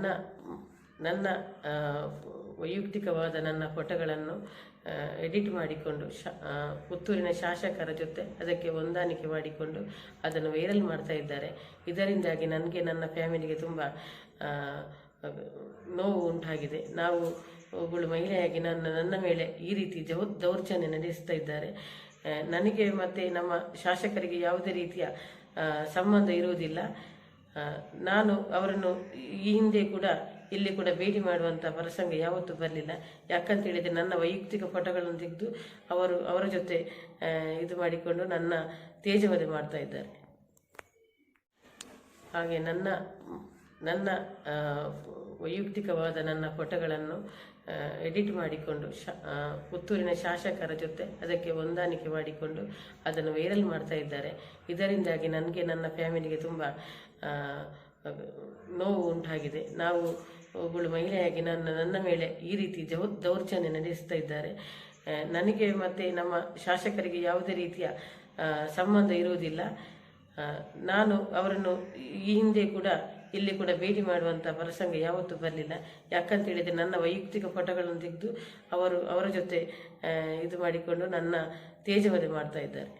ನನ್ನ ನನ್ನ ವೈಯಕ್ತಿಕವಾದ ನನ್ನ ಫೋಟೋಗಳನ್ನು ಎಡಿಟ್ ಮಾಡಿಕೊಂಡು ಪುತ್ತೂರಿನ ಶಾಸಕರ ಜೊತೆ ಅದಕ್ಕೆ ಹೊಂದಾಣಿಕೆ ಮಾಡಿಕೊಂಡು ಅದನ್ನು ವೈರಲ್ ಮಾಡ್ತಾ ಇದ್ದಾರೆ. ಇದರಿಂದಾಗಿ ನನಗೆ ನನ್ನ ಫ್ಯಾಮಿಲಿಗೆ ತುಂಬ ನೋವು ಉಂಟಾಗಿದೆ. ನಾವು ಒಬ್ಬಳು ಮಹಿಳೆಯಾಗಿ ನನ್ನ ಮೇಲೆ ಈ ರೀತಿ ದೌರ್ಜನ್ಯ ನಡೆಸ್ತಾ ಇದ್ದಾರೆ. ನನಗೆ ಮತ್ತು ನಮ್ಮ ಶಾಸಕರಿಗೆ ಯಾವುದೇ ರೀತಿಯ ಸಂಬಂಧ ಇರುವುದಿಲ್ಲ. ನಾನು ಅವರನ್ನು ಈ ಹಿಂದೆ ಕೂಡ ಇಲ್ಲಿ ಕೂಡ ಭೇಟಿ ಮಾಡುವಂಥ ಪ್ರಸಂಗ ಯಾವತ್ತೂ ಬರಲಿಲ್ಲ. ಯಾಕಂತ ಹೇಳಿದರೆ ನನ್ನ ವೈಯಕ್ತಿಕ ಫೋಟೋಗಳನ್ನು ತೆಗೆದು ಅವರ ಜೊತೆ ಇದು ಮಾಡಿಕೊಂಡು ನನ್ನ ತೇಜವಧೆ ಮಾಡ್ತಾ ಇದ್ದಾರೆ. ಹಾಗೆ ನನ್ನ ವೈಯಕ್ತಿಕವಾದ ನನ್ನ ಫೋಟೋಗಳನ್ನು ಎಡಿಟ್ ಮಾಡಿಕೊಂಡು ಪುತ್ತೂರಿನ ಶಾಸಕರ ಜೊತೆ ಅದಕ್ಕೆ ಹೊಂದಾಣಿಕೆ ಮಾಡಿಕೊಂಡು ಅದನ್ನು ವೈರಲ್ ಮಾಡ್ತಾ ಇದ್ದಾರೆ. ಇದರಿಂದಾಗಿ ನನಗೆ ನನ್ನ ಫ್ಯಾಮಿಲಿಗೆ ತುಂಬ ನೋವು ಉಂಟಾಗಿದೆ. ನಾವು ಒಬ್ಬಳು ಮಹಿಳೆಯಾಗಿ ನನ್ನ ಮೇಲೆ ಈ ರೀತಿ ದೌರ್ಜನ್ಯ ನಡೆಸ್ತಾ ಇದ್ದಾರೆ. ನನಗೆ ಮತ್ತು ನಮ್ಮ ಶಾಸಕರಿಗೆ ಯಾವುದೇ ರೀತಿಯ ಸಂಬಂಧ ಇರುವುದಿಲ್ಲ. ನಾನು ಅವರನ್ನು ಈ ಹಿಂದೆ ಕೂಡ ಇಲ್ಲಿ ಕೂಡ ಭೇಟಿ ಮಾಡುವಂಥ ಪ್ರಸಂಗ ಯಾವತ್ತೂ ಬರಲಿಲ್ಲ. ಯಾಕಂತ ಹೇಳಿದರೆ ನನ್ನ ವೈಯಕ್ತಿಕ ಫೋಟೋಗಳನ್ನು ತೆಗೆದು ಅವರ ಜೊತೆ ಇದು ಮಾಡಿಕೊಂಡು ನನ್ನ ತೇಜವಧೆ ಮಾಡ್ತಾ ಇದ್ದಾರೆ.